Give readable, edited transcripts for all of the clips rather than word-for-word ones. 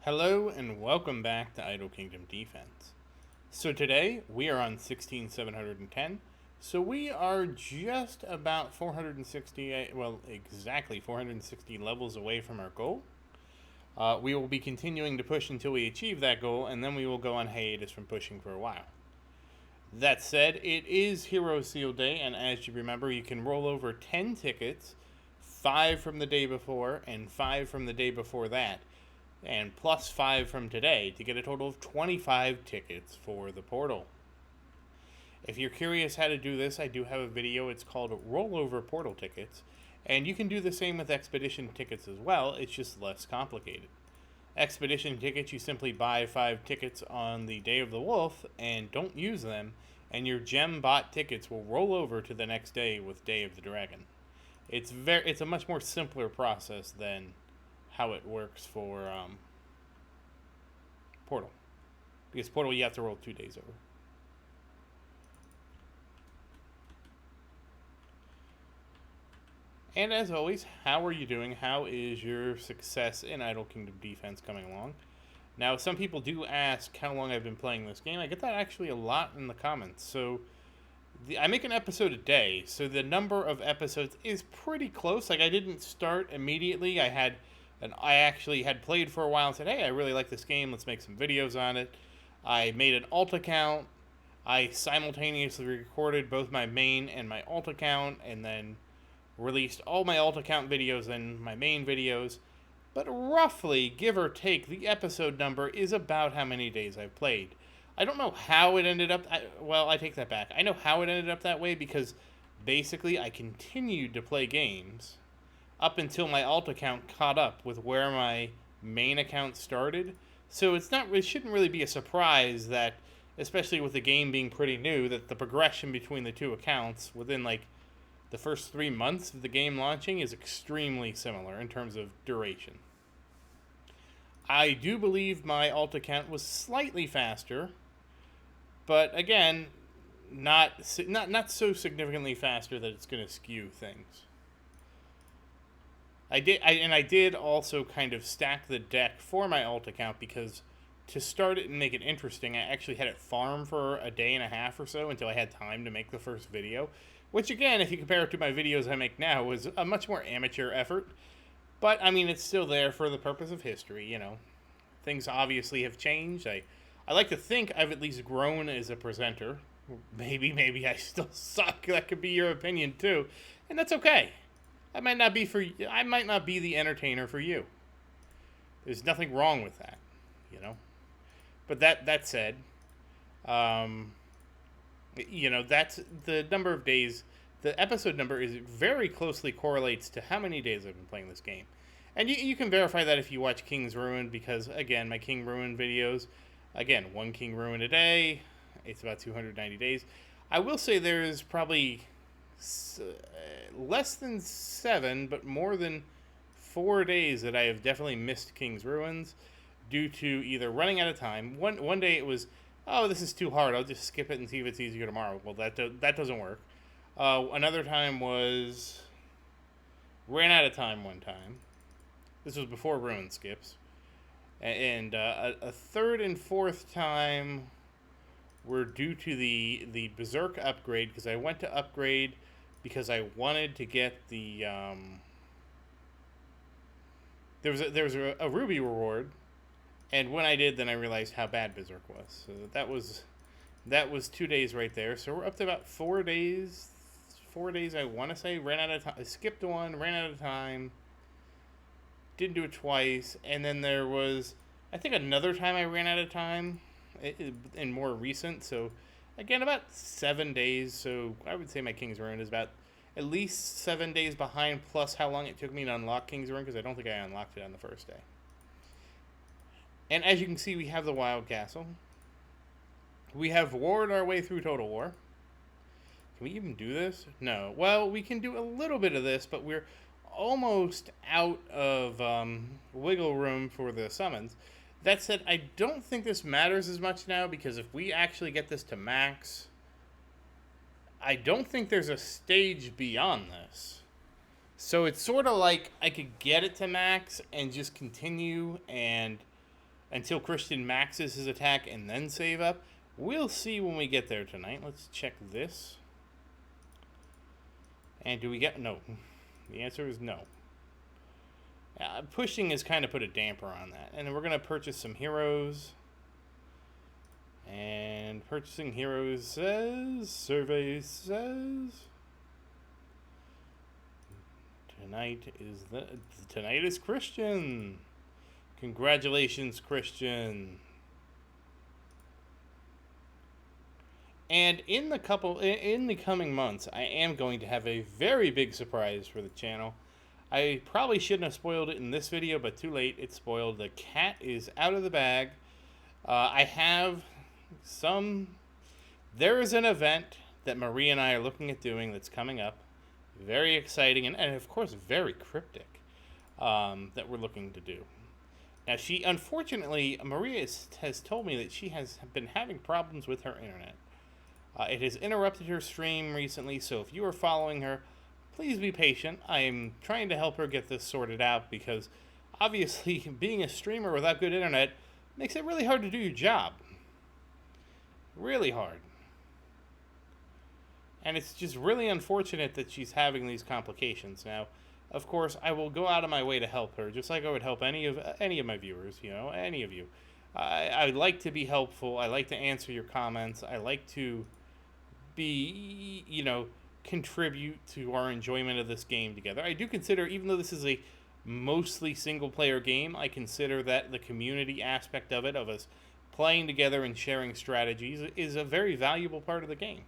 Hello and welcome back to Idle Kingdom Defense. So today we are on 16,710. So we are just about 460, well, exactly 460 levels away from our goal. We will be continuing to push until we achieve that goal, and then we will go on hiatus from pushing for a while. That said, it is Hero Seal Day, and as you remember, you can roll over 10 tickets, 5 from the day before, and 5 from the day before that, and plus 5 from today to get a total of 25 tickets for the portal. If you're curious how to do this, I do have a video. It's called Rollover Portal Tickets, and you can do the same with Expedition tickets as well. It's just less complicated. Expedition tickets, you simply buy 5 tickets on the Day of the Wolf and don't use them, and your gem bot tickets will roll over to the next day with Day of the Dragon. It's a much more simpler process than how it works for Portal. Because Portal, you have to roll 2 days over. And as always, how are you doing? How is your success in Idle Kingdom Defense coming along? Now, some people do ask how long I've been playing this game. I get that actually a lot in the comments. So, I make an episode a day, so the number of episodes is pretty close. Like, I didn't start immediately. I actually had played for a while and said, hey, I really like this game. Let's make some videos on it. I made an alt account. I simultaneously recorded both my main and my alt account, and then released all my alt account videos and my main videos. But roughly, give or take, the episode number is about how many days I've played. I don't know how it ended up... I take that back. I know how it ended up that way because basically I continued to play games up until my alt account caught up with where my main account started. So it shouldn't really be a surprise that, especially with the game being pretty new, that the progression between the two accounts within the first 3 months of the game launching is extremely similar in terms of duration. I do believe my alt account was slightly faster, but again, not so significantly faster that it's going to skew things. I did also kind of stack the deck for my alt account because to start it and make it interesting, I actually had it farm for a day and a half or so until I had time to make the first video. Which, again, if you compare it to my videos I make now, was a much more amateur effort. But, I mean, it's still there for the purpose of history, you know. Things obviously have changed. I like to think I've at least grown as a presenter. Maybe I still suck. That could be your opinion, too. And that's okay. I might not be the entertainer for you. There's nothing wrong with that, you know. But that said, you know, that's the number of days. The episode number is very closely correlates to how many days I've been playing this game. And you can verify that if you watch King's Ruin, because, again, my King Ruin videos, again, 1 King Ruin a day, it's about 290 days. I will say there is probably less than 7, but more than 4 days that I have definitely missed King's Ruins due to either running out of time. One day it was, oh, this is too hard, I'll just skip it and see if it's easier tomorrow. Well, that doesn't work. Another time was ran out of time one time. This was before Ruin skips. And a third and fourth time were due to the Berserk upgrade, because I went to upgrade because I wanted to get the... There was a Ruby reward, and when I did, then I realized how bad Berserk was. So that was 2 days right there. So we're up to about 4 days. 4 days, I want to say. Ran out of time. I skipped one, ran out of time. Didn't do it twice. And then there was, I think, another time I ran out of time. And more recent. So, again, about 7 days. So I would say my King's Ruin is about at least 7 days behind, plus how long it took me to unlock King's Ruin, because I don't think I unlocked it on the first day. And as you can see, we have the Wild Castle. We have warred our way through Total War. Can we even do this? No. Well, we can do a little bit of this, but we're almost out of wiggle room for the summons. That said, I don't think this matters as much now, because if we actually get this to max, I don't think there's a stage beyond this. So it's sort of like I could get it to max and just continue and until Christian maxes his attack and then save up. We'll see when we get there tonight. Let's check this. And do we get... No. The answer is no. Pushing has kind of put a damper on that. And then we're going to purchase some heroes. And purchasing heroes says... Survey says... Tonight is Christian. Congratulations, Christian. And in the coming months, I am going to have a very big surprise for the channel. I probably shouldn't have spoiled it in this video, but too late, it's spoiled. The cat is out of the bag. I have some... There is an event that Marie and I are looking at doing that's coming up. Very exciting and of course, very cryptic that we're looking to do. Now, unfortunately, Maria has told me that she has been having problems with her internet. It has interrupted her stream recently, so if you are following her, please be patient. I am trying to help her get this sorted out because, obviously, being a streamer without good internet makes it really hard to do your job. Really hard. And it's just really unfortunate that she's having these complications. Now, of course, I will go out of my way to help her, just like I would help any of my viewers, any of you. I like to be helpful. I like to answer your comments. I like to be, contribute to our enjoyment of this game together. I do consider, even though this is a mostly single-player game, I consider that the community aspect of it, of us playing together and sharing strategies, is a very valuable part of the game.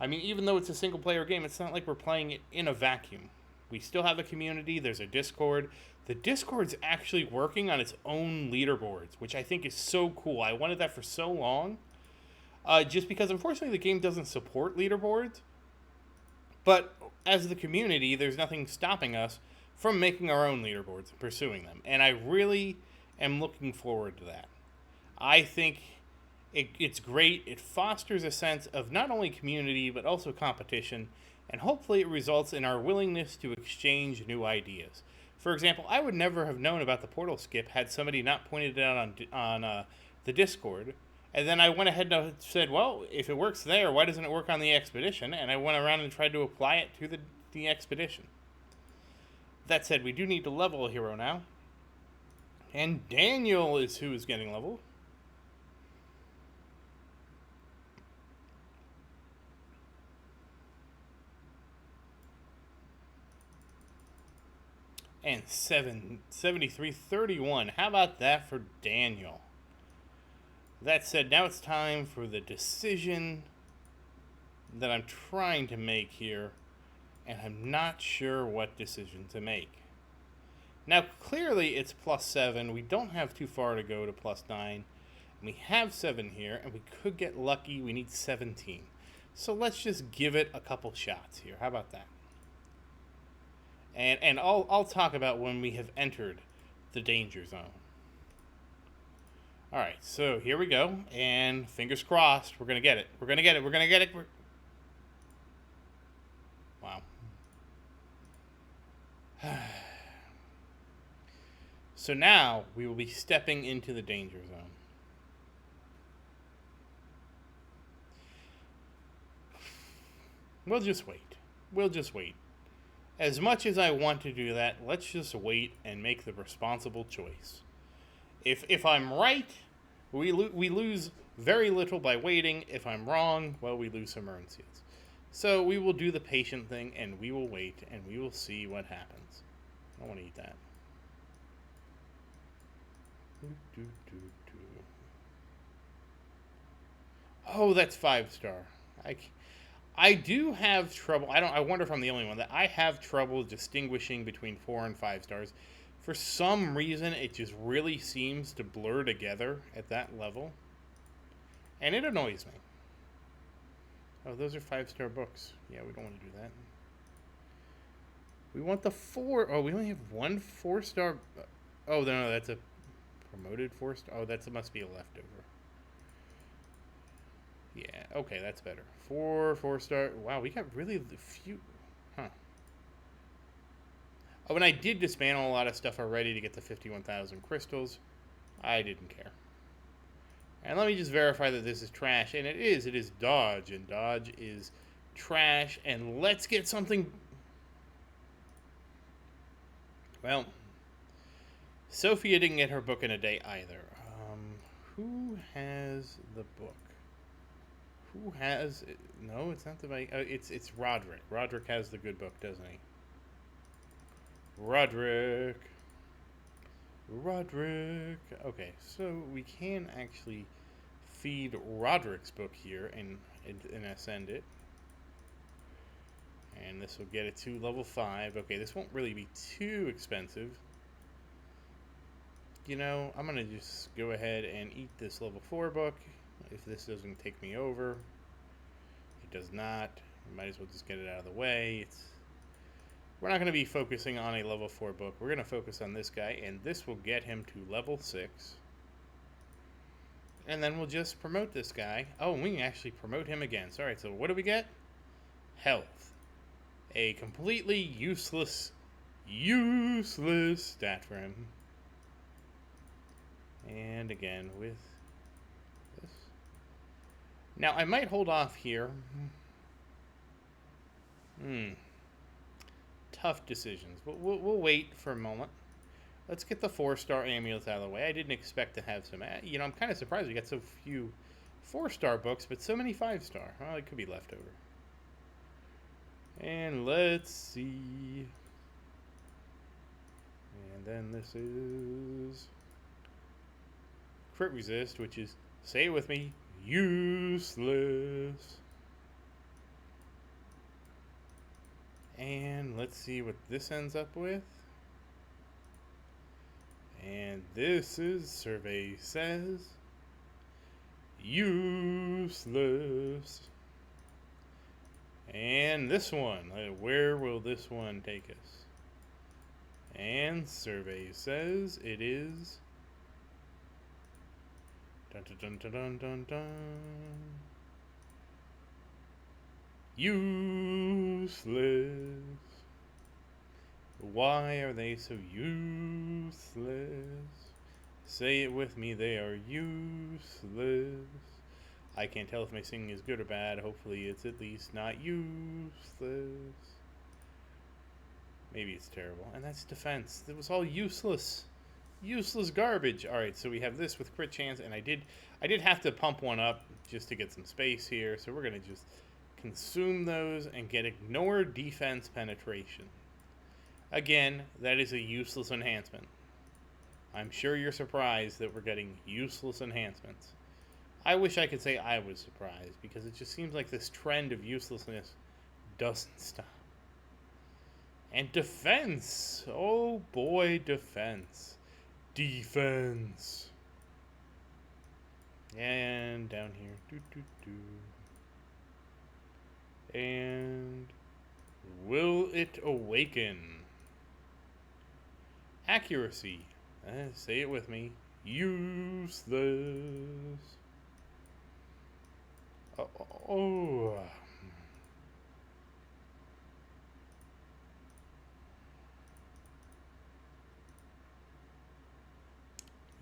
I mean, even though it's a single-player game, it's not like we're playing it in a vacuum. We still have a community. There's a Discord. The Discord's actually working on its own leaderboards, which I think is so cool. I wanted that for so long, just because, unfortunately, the game doesn't support leaderboards. But as the community, there's nothing stopping us from making our own leaderboards and pursuing them. And I really am looking forward to that. I think it's great. It fosters a sense of not only community, but also competition. And hopefully it results in our willingness to exchange new ideas. For example, I would never have known about the portal skip had somebody not pointed it out on the Discord. And then I went ahead and said, well, if it works there, why doesn't it work on the expedition? And I went around and tried to apply it to the expedition. That said, we do need to level a hero now. And Daniel is who is getting leveled. And 7331. How about that for Daniel? That said, now it's time for the decision that I'm trying to make here, and I'm not sure what decision to make. Now, clearly it's +7. We don't have too far to go to +9. And we have 7 here, and we could get lucky. We need 17. So let's just give it a couple shots here. How about that? And I'll talk about when we have entered the danger zone. All right, so here we go, and fingers crossed, we're gonna get it. We're gonna get it. We're gonna get it. Wow. So now we will be stepping into the danger zone. We'll just wait. We'll just wait. As much as I want to do that, let's just wait and make the responsible choice. If I'm right, we lose very little by waiting. If I'm wrong, well, we lose some currencies. So we will do the patient thing, and we will wait, and we will see what happens. I don't want to eat that. Oh, that's 5-star. I do have trouble. I wonder if I'm the only one that I have trouble distinguishing between 4 and 5 stars. For some reason, it just really seems to blur together at that level, and it annoys me. Oh, those are 5-star books. Yeah, we don't want to do that. We want the 4. Oh, we only have one 4-star. Oh, no, that's a promoted 4-star. Oh, that must be a leftover. Yeah, okay, that's better. 4-star. Wow, we got really few. Huh. Oh, and I did dismantle a lot of stuff already to get the 51,000 crystals. I didn't care. And let me just verify that this is trash. And it is. It is dodge. And dodge is trash. And let's get something... Well, Sophia didn't get her book in a day either. Who has the book? Who has... No, it's not the... it's Roderick. Roderick has the good book, doesn't he? Roderick. Okay, so we can actually feed Roderick's book here and ascend it. And this will get it to level 5. Okay, this won't really be too expensive. You know, I'm going to just go ahead and eat this level 4 book. If this doesn't take me over. It does not. Might as well just get it out of the way. We're not going to be focusing on a level 4 book. We're going to focus on this guy, and this will get him to level 6. And then we'll just promote this guy. Oh, we can actually promote him again. So, alright, so what do we get? Health. A completely useless stat for him. And again with this. Now, I might hold off here. Tough decisions. But we'll wait for a moment. Let's get the 4-star amulets out of the way. I didn't expect to have some... You know, I'm kind of surprised we got so few 4-star books, but so many 5-star. Well, it could be leftover. And let's see. And then this is... Crit resist, which is, say it with me, useless. And let's see what this ends up with. And this is, survey says, useless. And this one, where will this one take us? And survey says it is... Dun, dun, dun, dun, dun, dun. Useless. Why are they so useless? Say it with me, they are useless. I can't tell if my singing is good or bad. Hopefully it's at least not useless. Maybe it's terrible. And that's defense. It was all useless. Useless garbage. Alright, so we have this with crit chance, and I did have to pump one up just to get some space here, so we're going to just consume those and get ignore defense penetration. Again, that is a useless enhancement. I'm sure you're surprised that we're getting useless enhancements. I wish I could say I was surprised, because it just seems like this trend of uselessness doesn't stop. And defense! Oh boy, defense. Defense. And down here. And will it awaken? Accuracy. Say it with me. Useless. Oh.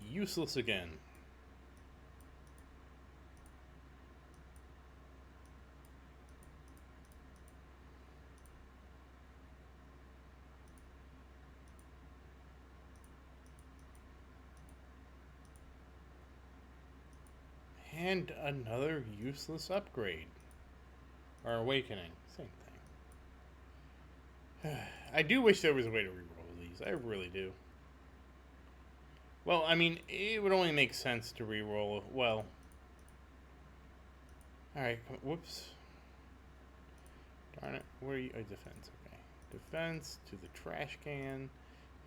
Useless again. And another useless upgrade. Or awakening. Same thing. I do wish there was a way to reroll these. I really do. Well, I mean, it would only make sense to reroll. Well. Alright, whoops. Darn it. Where are you? Oh, defense. Okay. Defense to the trash can.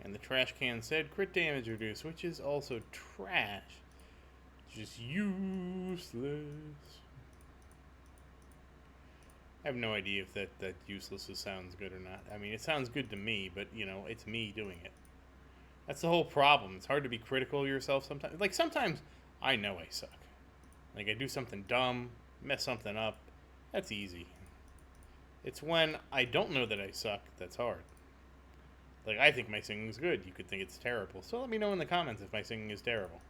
And the trash can said crit damage reduced, which is also trash. Just useless. I have no idea if that useless sounds good or not. I mean, it sounds good to me, but, you know, it's me doing it. That's the whole problem. It's hard to be critical of yourself sometimes. Like, sometimes I know I suck. Like, I do something dumb, mess something up. That's easy. It's when I don't know that I suck that's hard. Like, I think my singing's good. You could think it's terrible. So let me know in the comments if my singing is terrible.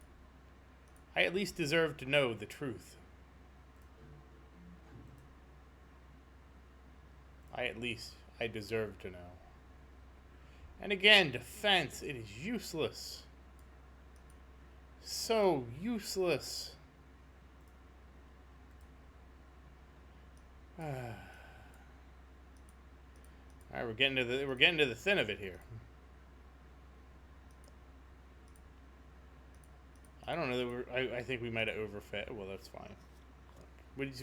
I at least deserve to know the truth. I deserve to know. And again, defense, it is useless. So useless. Alright, we're getting to the thin of it here. I don't know that I think we might have overfed. Well, that's fine.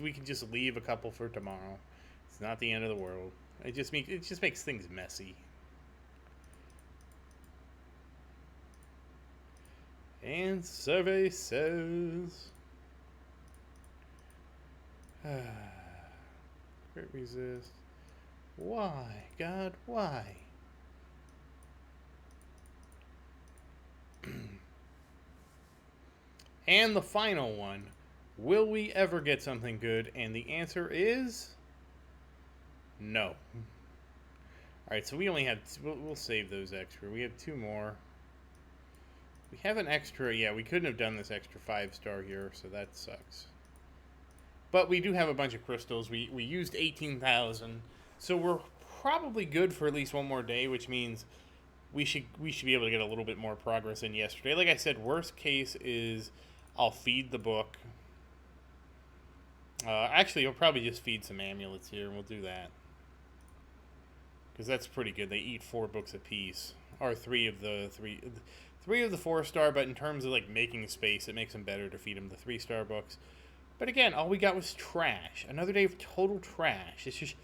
We can just leave a couple for tomorrow. It's not the end of the world. It just makes things messy. And survey says crit resist. Why, God, why? And the final one. Will we ever get something good? And the answer is no. Alright, so we only have... We'll save those extra. We have 2 more. We have an extra... Yeah, we couldn't have done this extra 5-star here, so that sucks. But we do have a bunch of crystals. We used 18,000. So we're probably good for at least one more day, which means we should be able to get a little bit more progress in yesterday. Like I said, worst case is I'll feed the book. Actually, I'll probably just feed some amulets here, and we'll do that. Because that's pretty good. They eat 4 books apiece. Or 3 of the 4-star, but in terms of like making space, it makes them better to feed them the 3-star books. But again, all we got was trash. Another day of total trash. It's just...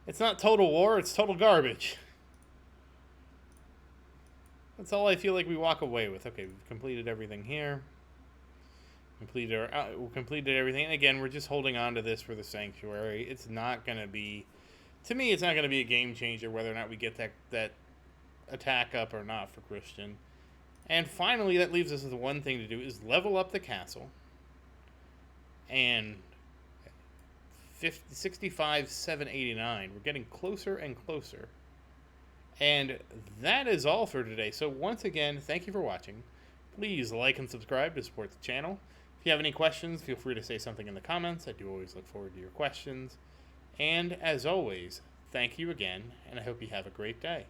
It's not total war, it's total garbage. That's all I feel like we walk away with. Okay, we've completed everything here. We completed everything. And again, we're just holding on to this for the Sanctuary. It's not going to be... To me, it's not going to be a game changer whether or not we get that attack up or not for Christian. And finally, that leaves us with one thing to do, is level up the castle. And 65,789. We're getting closer and closer. And that is all for today. So once again, thank you for watching. Please like and subscribe to support the channel. If you have any questions, feel free to say something in the comments. I do always look forward to your questions. And as always, thank you again, and I hope you have a great day.